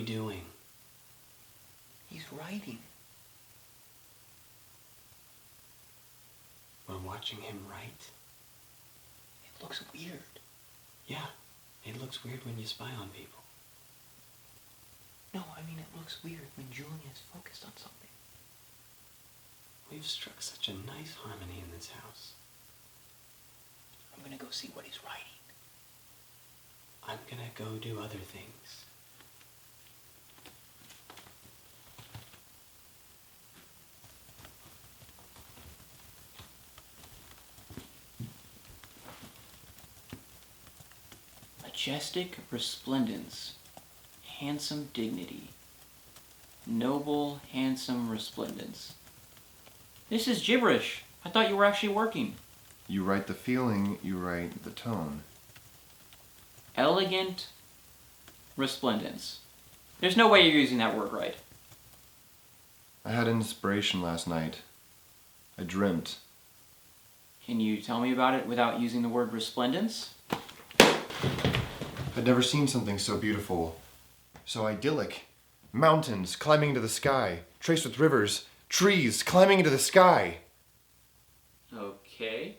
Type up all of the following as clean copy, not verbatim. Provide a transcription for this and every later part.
he doing? He's writing. We're watching him write? It looks weird. Yeah, it looks weird when you spy on people. No, I mean it looks weird when Julian is focused on something. We've struck such a nice harmony in this house. I'm gonna go see what he's writing. I'm gonna go do other things. Majestic resplendence, handsome dignity, noble, handsome resplendence. This is gibberish. I thought you were actually working. You write the feeling, you write the tone. Elegant resplendence. There's no way you're using that word right. I had inspiration last night. I dreamt. Can you tell me about it without using the word resplendence? I'd never seen something so beautiful, so idyllic. Mountains climbing into the sky, traced with rivers, trees climbing into the sky. Okay.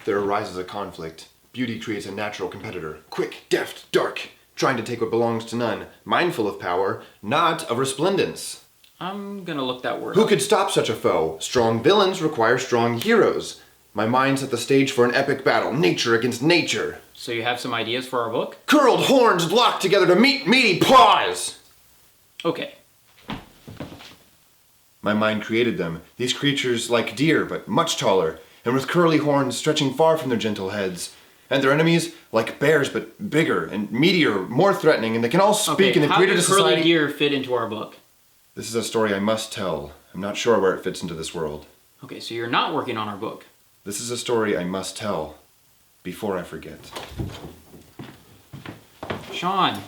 There arises a conflict. Beauty creates a natural competitor, quick, deft, dark, trying to take what belongs to none, mindful of power, not of resplendence. I'm gonna look that word Who up. could stop such a foe? Strong villains require strong heroes. My mind set the stage for an epic battle, nature against nature. So you have some ideas for our book? Curled horns locked together to meet meaty paws! Okay. My mind created them, these creatures like deer, but much taller, and with curly horns stretching far from their gentle heads. And their enemies like bears, but bigger and meatier, more threatening, and they can all speak in the creator how to does curly society. deer fit into our book? This is a story I must tell. I'm not sure where it fits into this world. Okay, so you're not working on our book. This is a story I must tell, before I forget. Sean,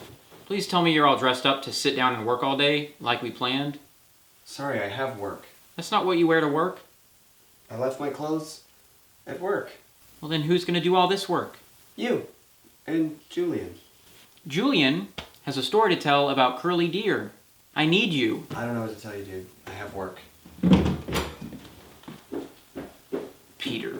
please tell me you're all dressed up to sit down and work all day, like we planned. Sorry, I have work. That's not what you wear to work. I left my clothes at work. Well, then who's gonna do all this work? You and Julian. Julian has a story to tell about curly deer. I need you. I don't know what to tell you, dude. I have work. Peter.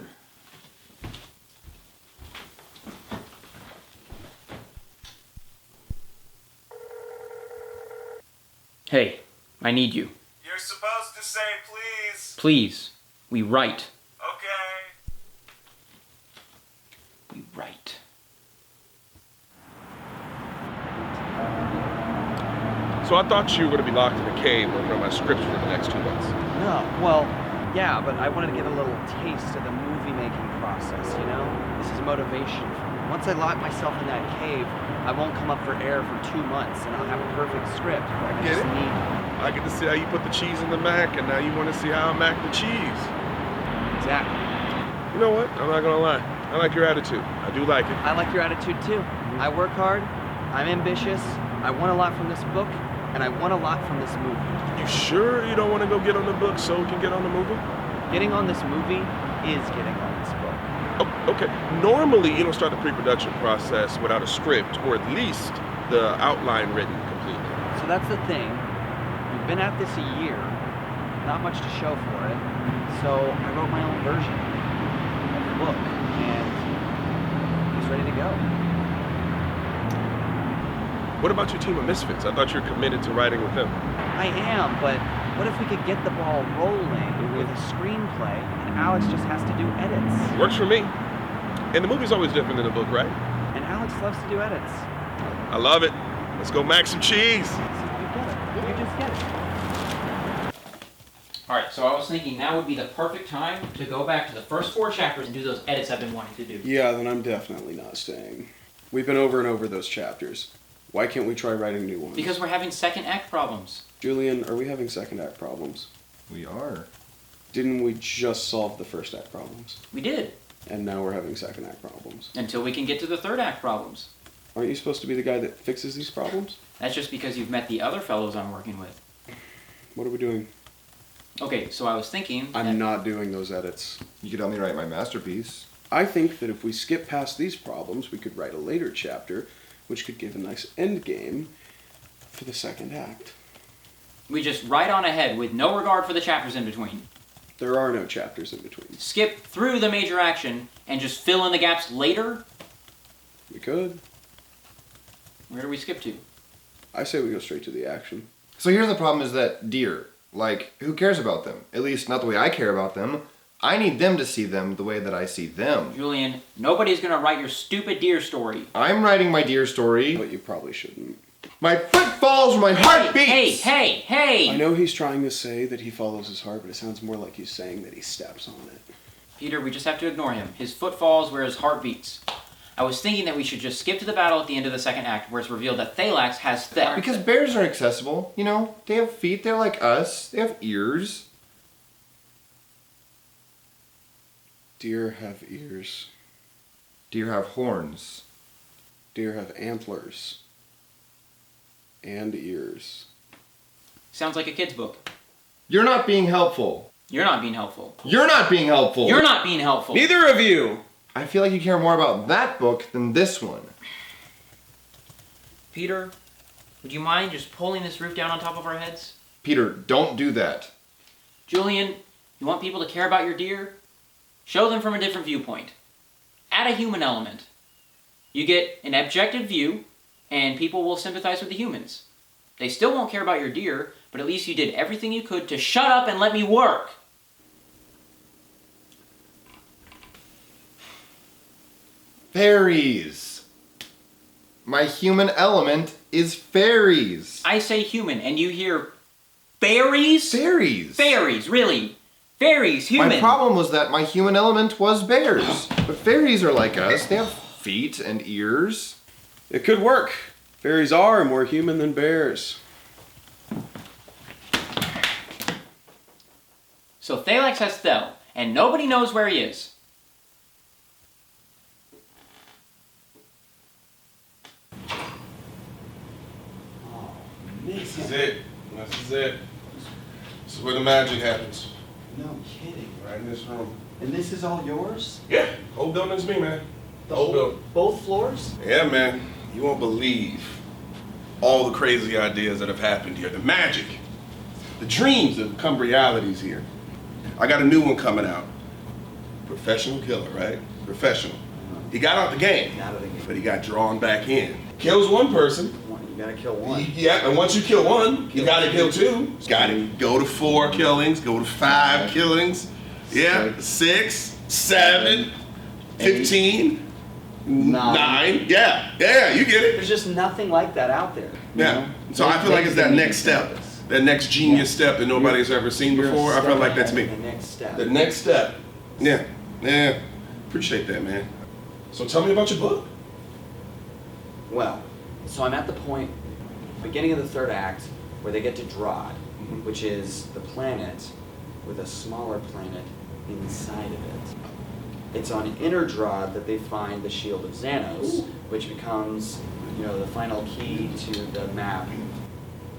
Hey, I need you. You're supposed to say please. Please, we write. Okay. We write. So I thought you were going to be locked in a cave working on my scripts for the next 2 months. No, well, yeah, but I wanted to get a little taste of the movie-making process, you know? This is motivation for me. Once I lock myself in that cave, I won't come up for air for 2 months, and I'll have a perfect script. I Get just it? need... I get to see how you put the cheese in the mac, and now you want to see how I mac the cheese. Exactly. You know what? I'm not going to lie. I like your attitude. I do like it. I like your attitude, too. I work hard, I'm ambitious, I want a lot from this book, and I want a lot from this movie. You sure you don't want to go get on the book so we can get on the movie? Getting on this movie is getting on this book. Oh, okay. Normally, you don't start the pre-production process without a script, or at least the outline written completely. So that's the thing. We've been at this a year, not much to show for it, so I wrote my own version of the book, and it's ready to go. What about your team of misfits? I thought you were committed to writing with them. I am, but what if we could get the ball rolling with a screenplay, and Alex just has to do edits? Works for me. And the movie's always different than the book, right? And Alex loves to do edits. I love it. Let's go mac some cheese. So you get it. You just get it. Alright, so I was thinking now would be the perfect time to go back to the first 4 chapters and do those edits I've been wanting to do. Yeah, then I'm definitely not staying. We've been over and over those chapters. Why can't we try writing new ones? Because we're having second act problems. Julian, are we having second act problems? We are. Didn't we just solve the first act problems? We did. And now we're having second act problems. Until we can get to the third act problems. Aren't you supposed to be the guy that fixes these problems? That's just because you've met the other fellows I'm working with. What are we doing? Okay, so I was thinking... I'm not doing those edits. You could help me write my masterpiece. I think that if we skip past these problems, we could write a later chapter, which could give a nice end game for the second act. We just ride on ahead with no regard for the chapters in between. There are no chapters in between. Skip through the major action and just fill in the gaps later? We could. Where do we skip to? I say we go straight to the action. So here's the problem is that deer, like, who cares about them? At least not the way I care about them. I need them to see them the way that I see them. Julian, nobody's gonna write your stupid deer story. I'm writing my deer story. But you probably shouldn't. My foot falls where my heart beats! Hey! I know he's trying to say that he follows his heart, but it sounds more like he's saying that he steps on it. Peter, we just have to ignore him. His foot falls where his heart beats. I was thinking that we should just skip to the battle at the end of the second act, where it's revealed that Thalax has theft. Because bears are accessible, you know? They have feet, they're like us. They have ears. Deer have ears. Deer have horns. Deer have antlers. And ears. Sounds like a kid's book. You're not being helpful. You're not being helpful. You're not being helpful. You're not being helpful. Neither of you! I feel like you care more about that book than this one. Peter, would you mind just pulling this roof down on top of our heads? Peter, don't do that. Julian, you want people to care about your deer? Show them from a different viewpoint. Add a human element. You get an objective view, and people will sympathize with the humans. They still won't care about your deer, but at least you did everything you could to shut up and let me work. Fairies. My human element is fairies. I say human, and you hear fairies? Fairies. Fairies, really? Fairies, human. My problem was that my human element was bears. But fairies are like us. They have feet and ears. It could work. Fairies are more human than bears. So Thalax has Thel, and nobody knows where he is. This is it. This is it. This is where the magic happens. No kidding. Right in this room. And this is all yours? Yeah, whole building's me, man. The Whole whole, building. both floors? Yeah, man. You won't believe all the crazy ideas that have happened here. The magic. The dreams that become realities here. I got a new one coming out. Professional killer, right? Professional. He got out the game, Out of the game. but he got drawn back in. Kills one person. You gotta kill one. Yeah, and once you kill one, you gotta kill two. Gotta go to 4 killings, go to 5 killings. Yeah, 6, 7, 15, 9. Yeah, you get it. There's just nothing like that out there. you Yeah. know? So I feel like it's that They next need to step. know this. That next genius step that nobody's ever seen You're a before. I step feel like that's ahead. me. The next step. The next step. Yeah. Appreciate that, man. So tell me about your book. Well, so I'm at the point, beginning of the third act, where they get to Drod, Mm-hmm. which is the planet with a smaller planet inside of it. It's on Inner Drod that they find the Shield of Xanos, which becomes, the final key to the map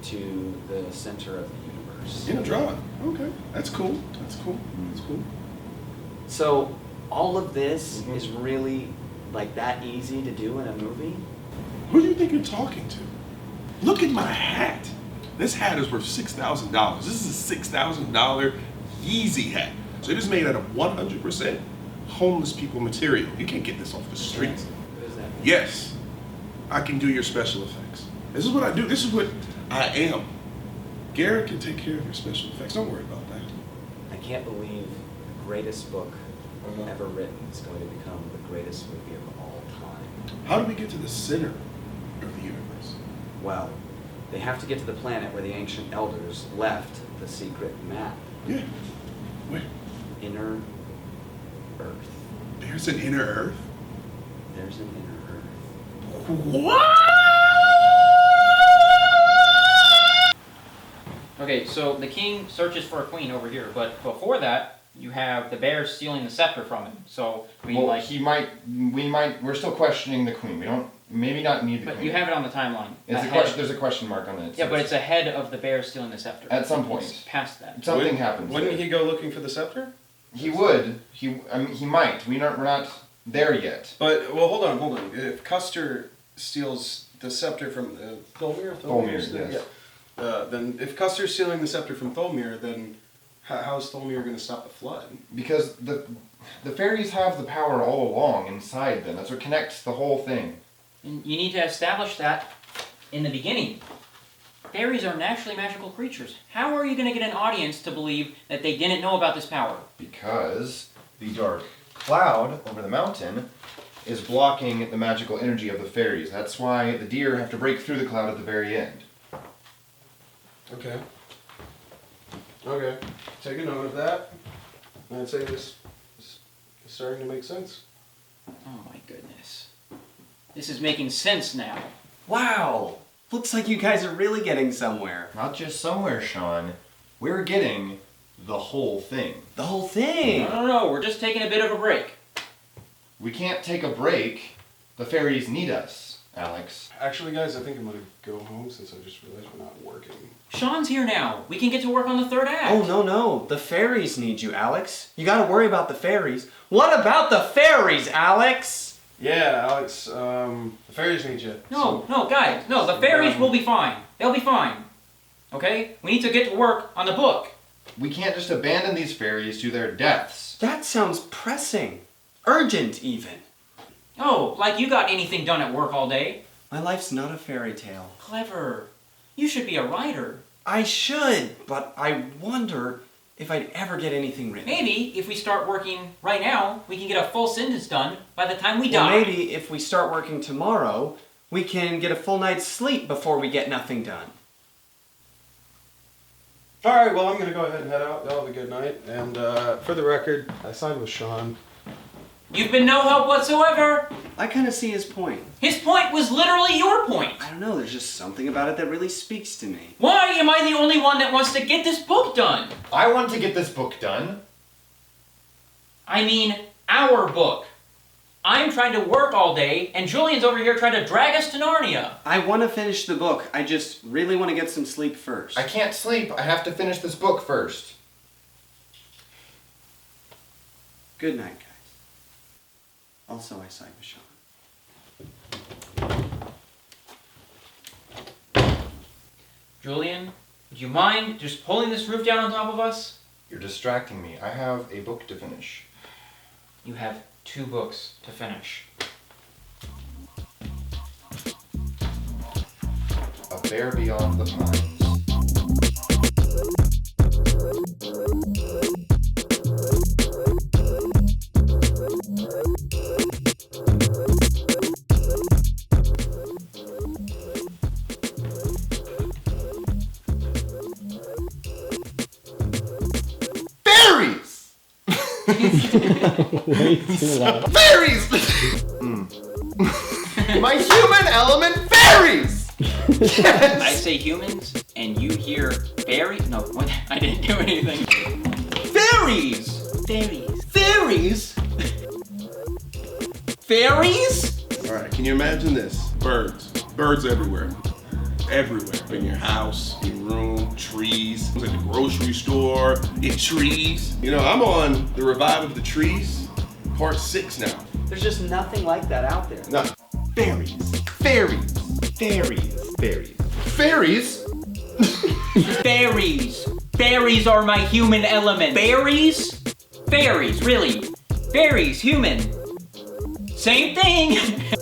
to the center of the universe. In a draw. Okay. That's cool. That's cool. So all of this Mhm. is really like that easy to do in a movie? Who do you think you're talking to? Look at my hat. This hat is worth $6,000. This is a $6,000 Yeezy hat. So it is made out of 100% homeless people material. You can't get this off the streets. What does that mean? Yes, I can do your special effects. This is what I do. This is what I am. Garrett can take care of your special effects. Don't worry about that. I can't believe the greatest book ever written is going to become the greatest movie of all time. How do we get to the center of the universe? Well, they have to get to the planet where the ancient elders left the secret map. Yeah. Where? Inner Earth. There's an inner Earth? There's an inner Earth. What? Okay, so the king searches for a queen over here, but before that, you have the bears stealing the scepter from him. So We're still questioning the queen. We don't, maybe not need the But queen. you have it on the timeline. It's a Ahead. question, there's a question mark on it. Yeah, but it's ahead of the bears stealing the scepter. At some It's point. past that. Something happens. Wouldn't he go looking for the scepter? He would. He might. We're not there yet. But, well, hold on. If Custer steals the scepter from Tholmir? Tholmir, yes. Yeah. Then if Custer's stealing the scepter from Tholmir, then how is Tholmir going to stop the flood? Because the fairies have the power all along inside them. That's what connects the whole thing. And you need to establish that in the beginning. Fairies are naturally magical creatures. How are you going to get an audience to believe that they didn't know about this power? Because the dark cloud over the mountain is blocking the magical energy of the fairies. That's why the deer have to break through the cloud at the very end. Okay. Okay. Take a note of that. I'd say this is starting to make sense. Oh my goodness. This is making sense now. Wow! Looks like you guys are really getting somewhere. Not just somewhere, Sean. We're getting the whole thing. The whole thing! No, we're just taking a bit of a break. We can't take a break. The fairies need us, Alex. Actually, guys, I think I'm going to go home since I just realized we're not working. Sean's here now. We can get to work on the third act. Oh, no. The fairies need you, Alex. You gotta worry about the fairies. What about the fairies, Alex? Yeah, Alex, the fairies need you. No, guys. No, the fairies will be fine. They'll be fine. Okay? We need to get to work on the book. We can't just abandon these fairies to their deaths. That sounds pressing. Urgent, even. Oh, like you got anything done at work all day? My life's not a fairy tale. Clever. You should be a writer. I should, but I wonder if I'd ever get anything written. Maybe if we start working right now, we can get a full sentence done by the time we Well, die. maybe if we start working tomorrow, we can get a full night's sleep before we get nothing done. Alright, well, I'm going to go ahead and head out. Y'all have a good night. And for the record, I signed with Sean. You've been no help whatsoever. I kind of see his point. His point was literally your point. I don't know, there's just something about it that really speaks to me. Why am I the only one that wants to get this book done? I want to get this book done. I mean, our book. I'm trying to work all day, and Julian's over here trying to drag us to Narnia. I want to finish the book. I just really want to get some sleep first. I can't sleep. I have to finish this book first. Good night, guys. Also, I signed with Sean. Julian, would you mind just pulling this roof down on top of us? You're distracting me. I have a book to finish. You have 2 books to finish. A Bear Beyond the Pines. Fairies! Way too loud. Fairies! My human element fairies! Yes! I say humans, and you hear fairies? No, what? I didn't do anything. Fairies! Fairies. Fairies? Fairies? Alright, can you imagine this? Birds. Birds everywhere. Everywhere. In your house, in your room, trees, at the grocery store, in trees. You know, I'm on the Revive of the Trees, part 6 now. There's just nothing like that out there. No. Fairies. Fairies. Fairies. Fairies. Fairies? Fairies. Fairies are my human element. Fairies? Fairies, really. Fairies, human. Same thing.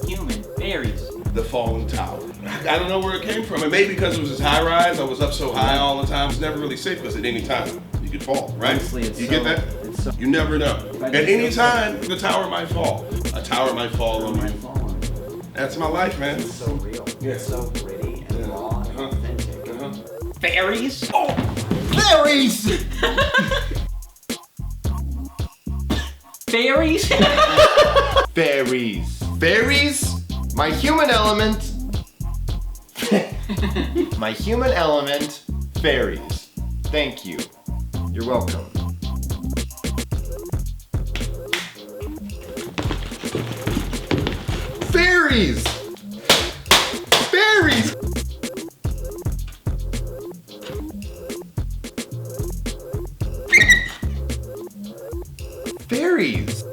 Human, fairies. The Fallen Tower. I don't know where it came from. It may be because it was this high rise. I was up so high all the time. It's never really safe because at any time you could fall, right? Honestly, it's you so- get that? it's so- You never know. I At just any feel time, the tower might fall. A tower might fall on you. That's my life, man. It's so real. Yeah. It's so pretty and Yeah. raw and Uh-huh. authentic. Fairies? Fairies! Fairies? Fairies. Fairies? My human element. My human element. Fairies. Thank you. You're welcome. Fairies! Fairies! Fairies!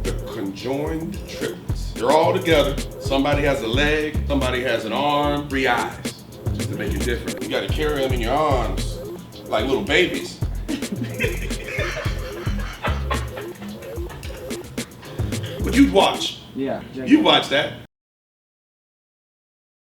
The conjoined triplets. They're all together. Somebody has a leg, somebody has an arm, 3 eyes. Just to make it different. You gotta carry them in your arms like little babies. But you'd watch. Yeah. You'd watch that.